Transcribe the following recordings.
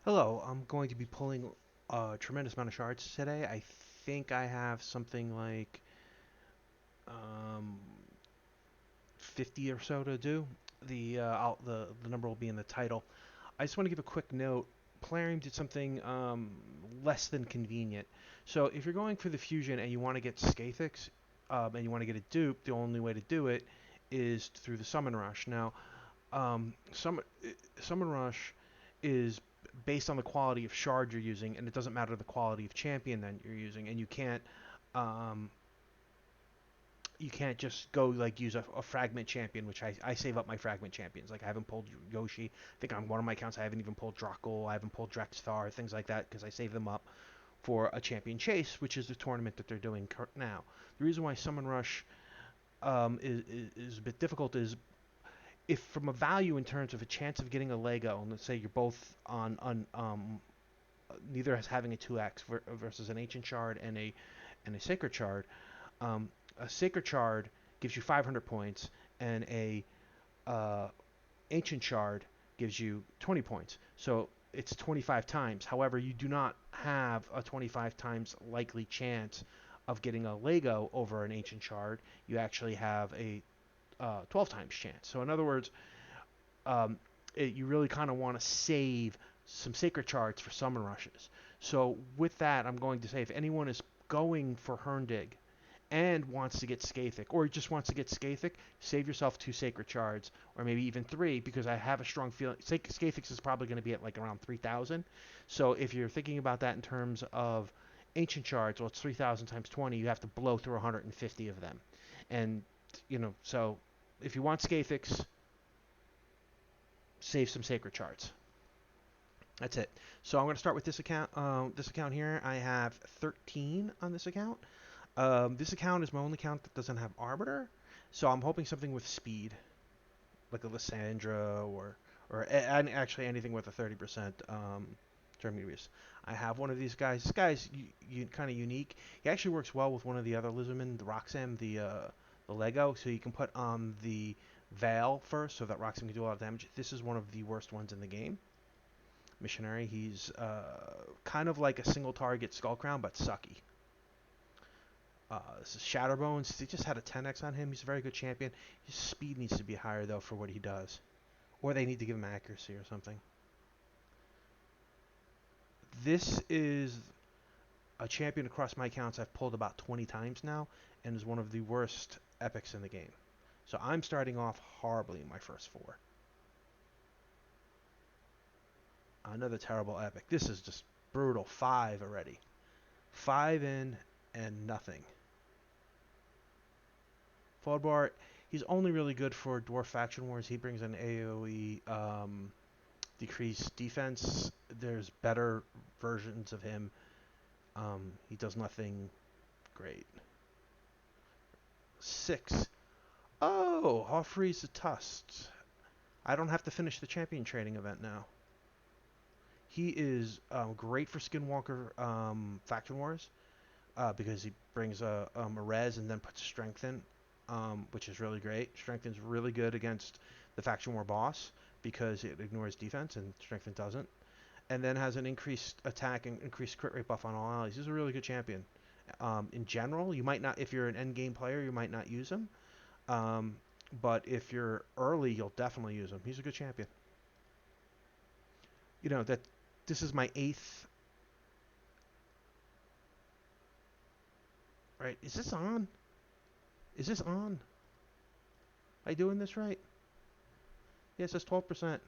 Hello, I'm going to be pulling a tremendous amount of shards today. I think I have something like um, 50 or so to do. The number will be in the title. I just want to give a quick note. Plarium did something less than convenient. So if you're going for the fusion and you want to get Skathix and you want to get a dupe, the only way to do it is through the Summon Rush. Now, um, Summon, Summon Rush is based on the quality of shard you're using, and it doesn't matter the quality of champion that you're using, and um, you can't just go like use a fragment champion, which I save up my fragment champions. Like I haven't pulled Yoshi. I think on one of my accounts I haven't even pulled Draco. I haven't pulled Drexthar, things like that, because I save them up for a champion chase, which is the tournament that they're doing now. The reason why Summon Rush is a bit difficult is if from a value in terms of a chance of getting a Lego, and let's say you're both on neither has having a 2x versus an ancient shard and a sacred shard. Um, a sacred shard gives you 500 points, and a uh, ancient shard gives you 20 points. So it's 25 times. However, you do not have a 25 times likely chance of getting a Lego over an ancient shard. You actually have a 12 times chance. So in other words, um, you really kind of want to save some sacred shards for summon rushes. So with that, I'm going to say if anyone is going for Herndig and wants to get Skathik, or just wants to get Skathik, save yourself 2 sacred shards, or maybe even 3, because I have a strong feeling Skathix is probably going to be at like around 3,000. So if you're thinking about that in terms of ancient shards, well, it's 3,000 times 20. You have to blow through 150 of them, and so if you want Skathix, save some sacred shards. That's it. So I'm going to start with this account. This account here, I have 13 on this account. This account is my only account that doesn't have Arbiter, so I'm hoping something with speed, like a Lysandra or actually anything with a 30% turn radius. I have one of these guys. This guy's kind of unique. He actually works well with one of the other Lizardmen, the Roxanne, the Lego, so you can put on the Veil first, so that Roxanne can do a lot of damage. This is one of the worst ones in the game. Missionary. He's kind of like a single target Skull Crown, but sucky. This is Shatterbones. They just had a 10x on him. He's a very good champion. His speed needs to be higher, though, for what he does. Or they need to give him accuracy or something. This is a champion across my accounts I've pulled about 20 times now, and is one of the worst epics in the game. So I'm starting off horribly in my first 4. Another terrible epic. This is just brutal. 5 already. 5 in and nothing. Floodbart, he's only really good for Dwarf Faction Wars. He brings an AoE decreased defense. There's better versions of him. He does nothing great. 6. Oh, Hoffree's the Tusk. I don't have to finish the champion training event now. He is great for Skinwalker Faction Wars because he brings a res and then puts strength in, which is really great. Strengthen's really good against the Faction War boss because it ignores defense and Strengthen doesn't. And then has an increased attack and increased crit rate buff on all allies. He's a really good champion. In general, you might not, if you're an end game player, you might not use him. Um, but if you're early, you'll definitely use him. He's a good champion. That this is my 8th. Right? Is this on? Is this on? Am I doing this right? Yeah, it says 12%.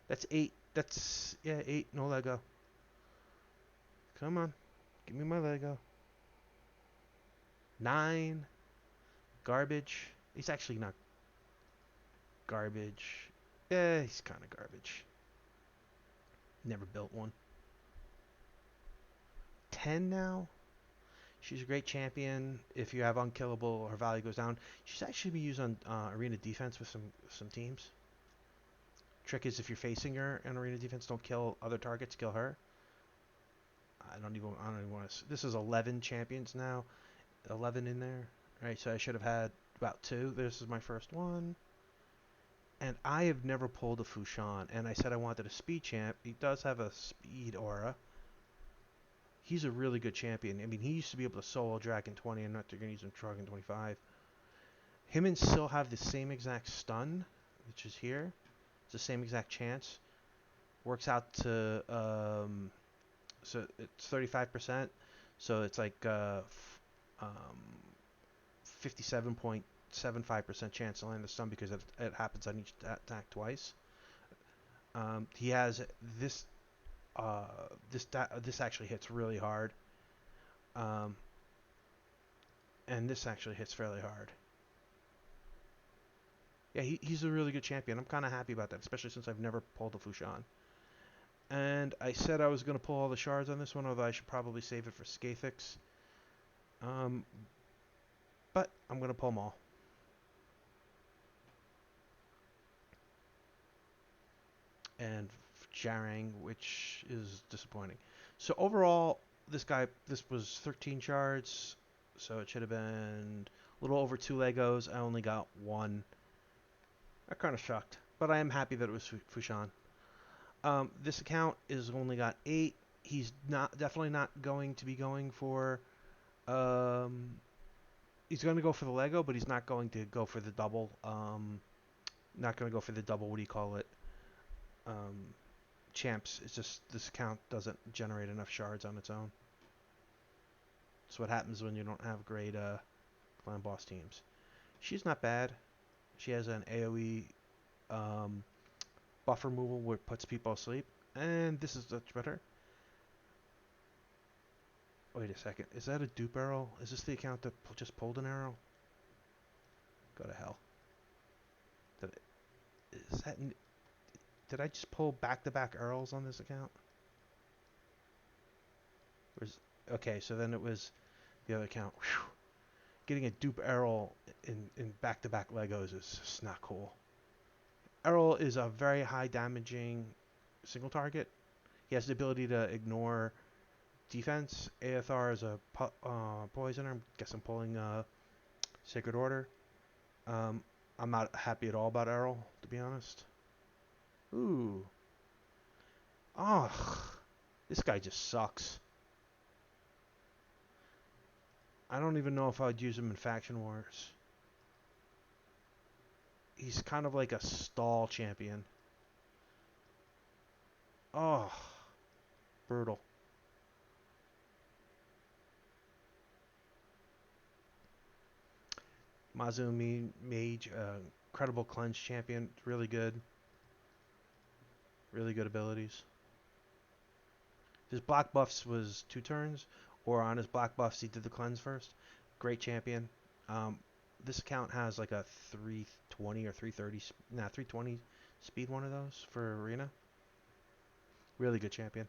That's 8. That's, yeah, 8. No Lego. Come on. Give me my Lego. 9. Garbage. He's actually not garbage. Yeah, he's kind of garbage. Never built one. 10 now. She's a great champion. If you have unkillable, her value goes down. She's actually been used on arena defense with some teams. Trick is if you're facing her in arena defense, don't kill other targets. Kill her. I don't even want to. This is 11 champions now. 11 in there. All right, so I should have had about 2. This is my first one. And I have never pulled a Fushan, and I said I wanted a speed champ. He does have a speed aura. He's a really good champion. I mean, he used to be able to solo Dragon 20, and not they're going to use him Dragon 25. Him and Syl have the same exact stun, which is here. It's the same exact chance. Works out to, so it's 35%. So it's like 57.75% chance to land the stun because it happens on each attack twice. He has this this actually hits really hard, um, and this actually hits fairly hard. Yeah, he's a really good champion. I'm kind of happy about that, especially since I've never pulled a Fushan. And I said I was going to pull all the shards on this one, although I should probably save it for Skathix. Um, but I'm going to pull them all. And Jarang, which is disappointing. So overall, this was 13 shards, so it should have been a little over 2 Legos. I only got 1. I'm kind of shocked, but I am happy that it was Fushan. This account is only got 8. He's definitely not going to be going for. He's going to go for the Lego, but he's not going to go for the double. Not going to go for the double. What do you call it? Champs. It's just this account doesn't generate enough shards on its own. That's what happens when you don't have great clan boss teams. She's not bad. She has an AoE buff removal where it puts people asleep, and this is much better. Wait a second. Is that a dupe arrow? Is this the account that just pulled an arrow? Go to hell. Did I just pull back-to-back arrows on this account? Okay, so then it was the other account. Whew. Getting a dupe arrow in back-to-back Legos is just not cool. Errol is a very high damaging single target. He has the ability to ignore defense. Aethar is a poisoner. I guess I'm pulling Sacred Order. I'm not happy at all about Errol, to be honest. Ooh. Ugh. This guy just sucks. I don't even know if I'd use him in Faction Wars. He's kind of like a stall champion. Oh. Brutal. Mazumi Mage, incredible cleanse champion, really good abilities. His black buffs was 2 turns, or on his black buffs he did the cleanse first. Great champion. This account has like a 320 or 330, 320 speed one of those for arena. Really good champion.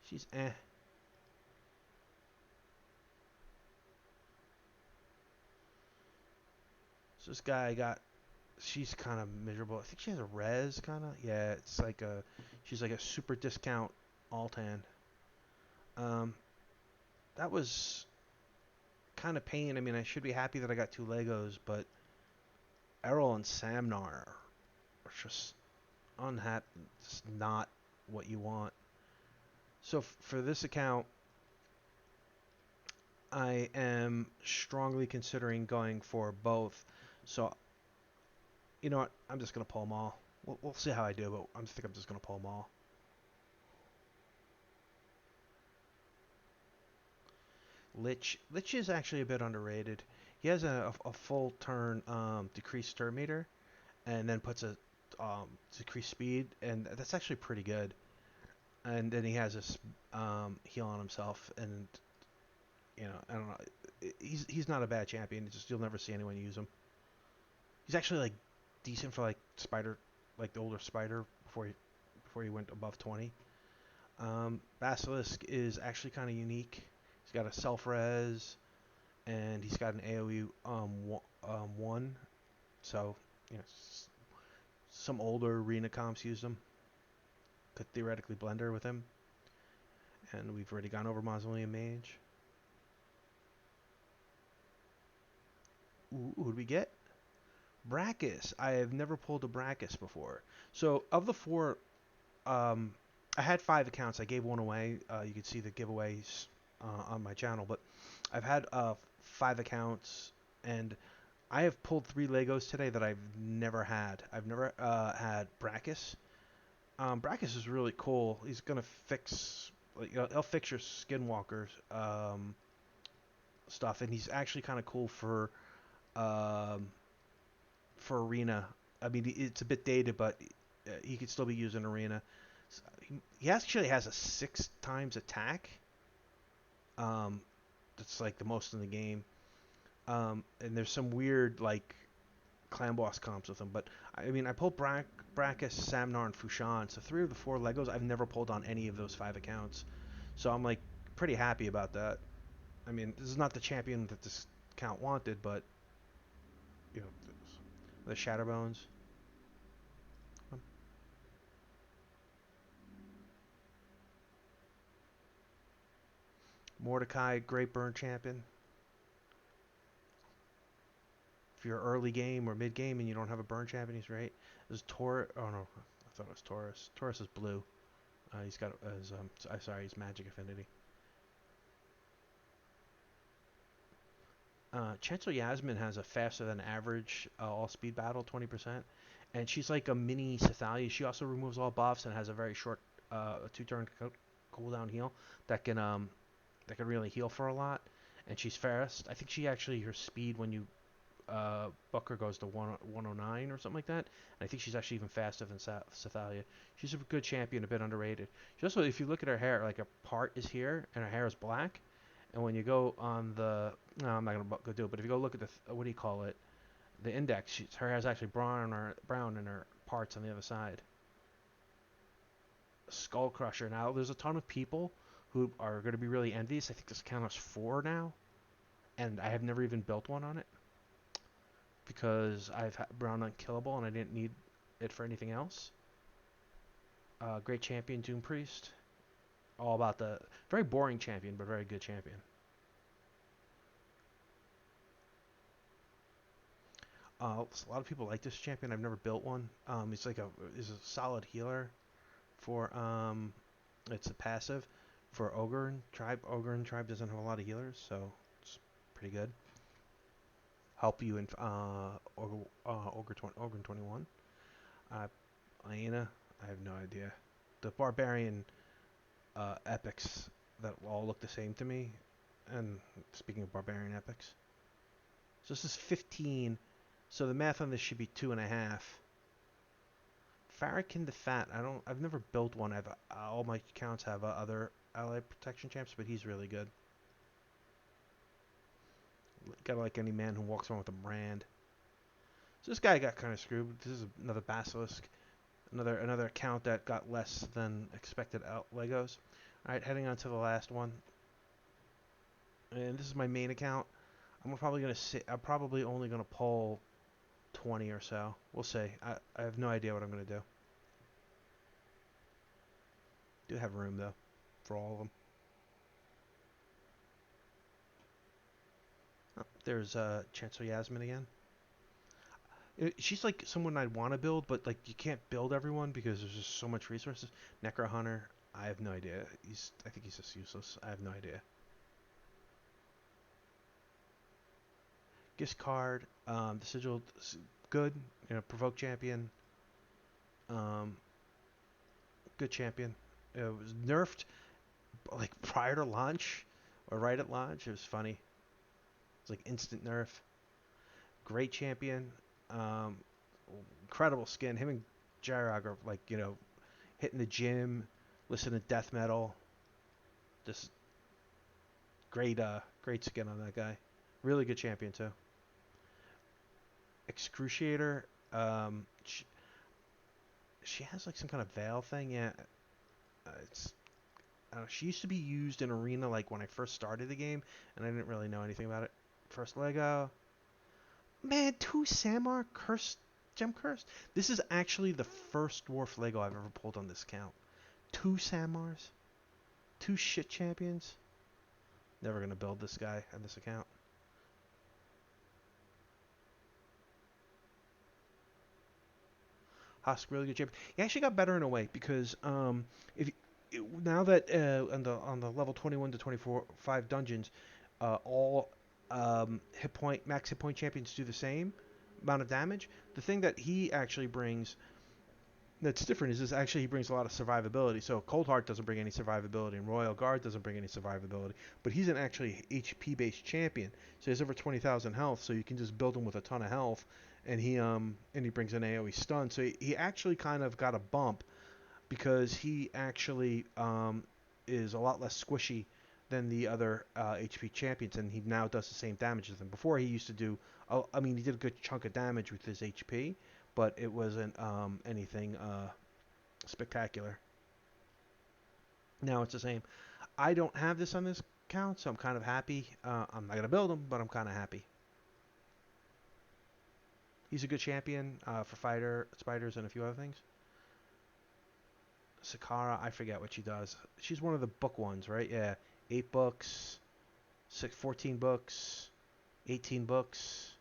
She's eh. So this guy she's kind of miserable. I think she has a res kind of. Yeah, it's like she's like a super discount Altan. That was kind of pain. I mean, I should be happy that I got 2 Legos, but Errol and Samnar are just unhappy. It's not what you want. So for this account, I am strongly considering going for both. So, you know what? I'm just going to pull them all. We'll see how I do, but I think I'm just going to pull them all. Lich is actually a bit underrated. He has a full turn decreased turn meter, and then puts a decreased speed, and that's actually pretty good. And then he has this heal on himself, and you know, I don't know. He's not a bad champion. It's just you'll never see anyone use him. He's actually like decent for like Spider, like the older Spider before he went above 20. Basilisk is actually kind of unique. He's got a self res, and he's got an AOE 1. So you know, some older arena comps use him. Could theoretically blender with him. And we've already gone over Mausoleum Mage. Ooh, who did we get? Brachus. I have never pulled a Brachus before. So of the four, um, I had 5 accounts. I gave one away. You can see the giveaways on my channel. But I've had 5 accounts, and I have pulled 3 Legos today that I've never had. I've never had Brachus. Brachus is really cool. He's gonna fix, like, he'll fix your Skinwalker stuff, and he's actually kind of cool um, for arena. I mean, it's a bit dated, but he could still be used in arena. He actually has a 6 times attack. Um, that's like the most in the game. And there's some weird like clan boss comps with him. But I mean, I pulled Brachus, Samnar, and Fushan. So 3 of the 4 Legos I've never pulled on any of those 5 accounts. So I'm like pretty happy about that. I mean, this is not the champion that this count wanted, but you know, the Shatterbones. Um, Mordecai, great burn champion. If you're early game or mid game and you don't have a burn champion, he's great. There's Taurus. Oh no, I thought it was Taurus. Taurus is blue. He's got his sorry, he's magic affinity. Chancellor Yasmin has a faster than average all speed battle, 20%, and she's like a mini Cythalia. She also removes all buffs and has a very short 2-turn cooldown heal that can really heal for a lot. And she's fast. I think she actually her speed when you Booker goes to 109 or something like that. And I think she's actually even faster than Cythalia. She's a good champion, a bit underrated. She also, if you look at her hair, like a part is here and her hair is black. And when you go on the, no, I'm not gonna go do it. But if you go look at the, what do you call it? The index. Her hair is actually brown in her parts on the other side. Skull Crusher. Now there's a ton of people who are going to be really envious. I think this count is 4 now, and I have never even built one on it because I've had Brown Unkillable and I didn't need it for anything else. Great champion, Doom Priest. All about the very boring champion, but very good champion. A lot of people like this champion. I've never built one. He's a solid healer for it's a passive for Ogre tribe. Ogre tribe doesn't have a lot of healers, so it's pretty good. Help you in Ogre 21. Aina, I have no idea. The barbarian epics that all look the same to me. And speaking of barbarian epics, so this is 15. So the math on this should be 2.5. Farrakhan the Fat. I've never built one. All my accounts have other ally protection champs, but he's really good. Gotta like any man who walks around with a brand. So this guy got kind of screwed. This is another Basilisk. Another account that got less than expected out Legos. Alright, heading on to the last one. And this is my main account. I'm probably only gonna pull 20 or so. We'll see. I have no idea what I'm gonna do. Do have room though for all of them. Oh, there's Chancellor Yasmin again. She's like someone I'd want to build, but like you can't build everyone because there's just so much resources. Necro Hunter, I have no idea. I think he's just useless. I have no idea. Gift card, the sigil, good. Provoke champion, um, good champion. It was nerfed like prior to launch or right at launch. It was funny. It's like instant nerf. Great champion. Um, Incredible skin. Him and Jarog are like, hitting the gym, listening to death metal. Just great skin on that guy. Really good champion too. Excruciator. She has like some kind of veil thing. Yeah, it's. She used to be used in arena like when I first started the game, and I didn't really know anything about it. First Lego. Man, 2 Samar cursed gem cursed. This is actually the first dwarf Lego I've ever pulled on this count. 2 Samars, 2 shit champions. Never gonna build this guy on this account. Husk really good champion. He actually got better in a way because if now that on the level 21 to 24 5 dungeons, all hit point max hit point champions do the same amount of damage. The thing that he actually brings that's different is this actually he brings a lot of survivability. So Cold Heart doesn't bring any survivability, and Royal Guard doesn't bring any survivability. But he's an actually HP based champion, so he has over 20,000 health. So you can just build him with a ton of health, and he brings an AOE stun. So he actually kind of got a bump because he actually is a lot less squishy than the other HP champions, and he now does the same damage as them. Before he used to do, I mean, he did a good chunk of damage with his HP, but it wasn't anything spectacular. Now it's the same. I don't have this on this account, so I'm kind of happy. I'm not gonna build him, but I'm kind of happy. He's a good champion for fighter spiders and a few other things. Sakara, I forget what she does. She's one of the book ones, right? Yeah, 8 books, 14 books, 18 books.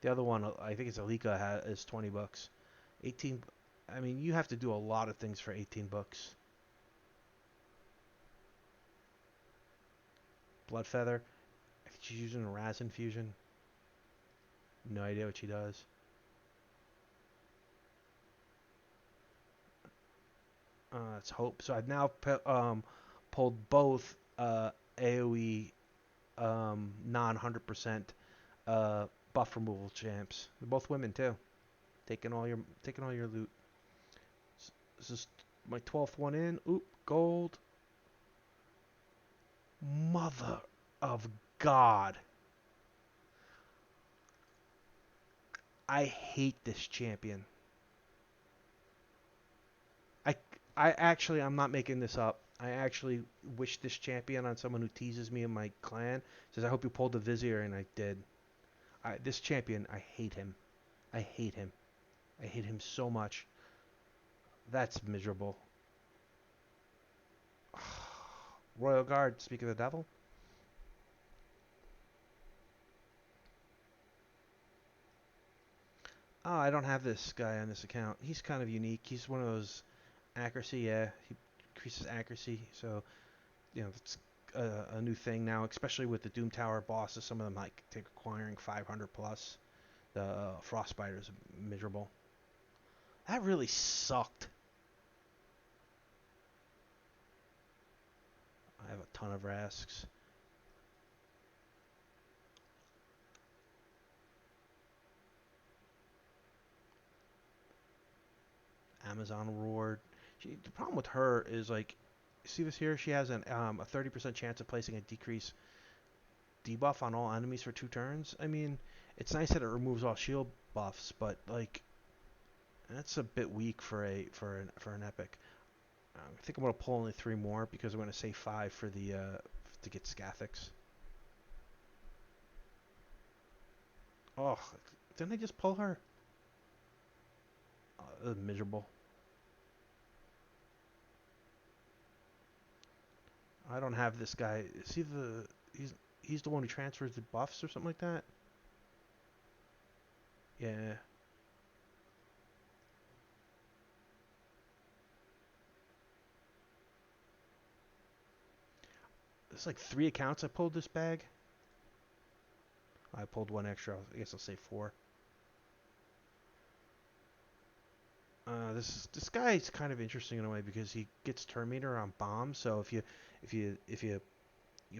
The other one, I think it's Alika, is 20 books. 18. I mean, you have to do a lot of things for 18 books. Bloodfeather. I think she's using a Raz infusion. No idea what she does. Let's hope. So I've now pulled both AoE non 100% buff removal champs. They're both women too. Taking all your loot. This is my 12th one in. Oop, gold. Mother of God. I hate this champion. I I'm not making this up. I actually wish this champion on someone who teases me in my clan. Says I hope you pulled the Vizier, and I did. This champion, I hate him. I hate him. I hate him so much. That's miserable. Royal Guard, speak of the devil. Oh, I don't have this guy on this account. He's kind of unique. He's one of those accuracy, yeah. He increases accuracy, so it's a new thing now, especially with the Doom Tower bosses. Some of them like take acquiring 500 plus. The Frost Spider's miserable. That really sucked. I have a ton of rasks. Amazon Reward. The problem with her is like, see this here? She has a 30% chance of placing a decrease debuff on all enemies for 2 turns. I mean, it's nice that it removes all shield buffs, but like, that's a bit weak for an epic. I think I'm gonna pull only 3 more because I'm gonna save 5 for the to get Scathix. Oh, didn't I just pull her? Miserable. I don't have this guy. Is he the he's the one who transfers the buffs or something like that? Yeah. It's like 3 accounts I pulled this bag. I pulled 1 extra. I guess I'll say 4. This guy is kind of interesting in a way because he gets turn meter on bombs. So if you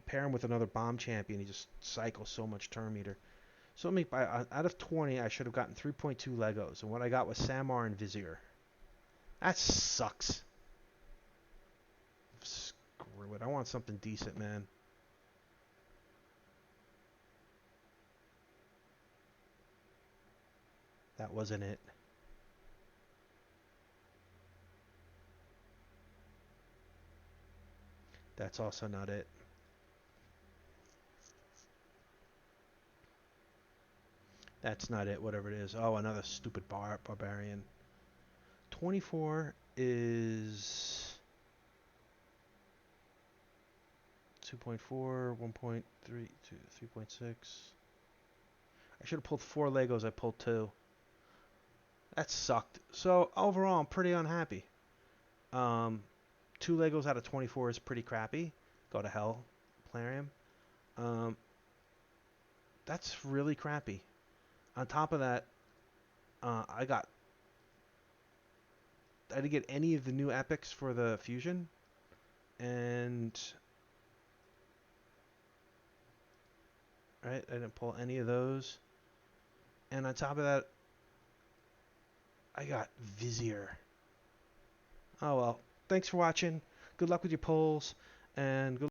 pair him with another bomb champion, he just cycles so much turn meter. So out of 20, I should have gotten 3.2 Legos, and what I got was Samar and Vizier. That sucks. Screw it. I want something decent, man. That wasn't it. That's also not it. That's not it, whatever it is. Oh, another stupid barbarian. 24 is 2.4, 1.3, 3.6. I should have pulled 4 Legos. I pulled 2. That sucked. So overall, I'm pretty unhappy. Um, 2 Legos out of 24 is pretty crappy. Go to hell, Plarium. Um, that's really crappy. On top of that, I got I didn't get any of the new epics for the fusion, and right, I didn't pull any of those. And on top of that, I got Vizier. Oh well. Thanks for watching. Good luck with your polls, and good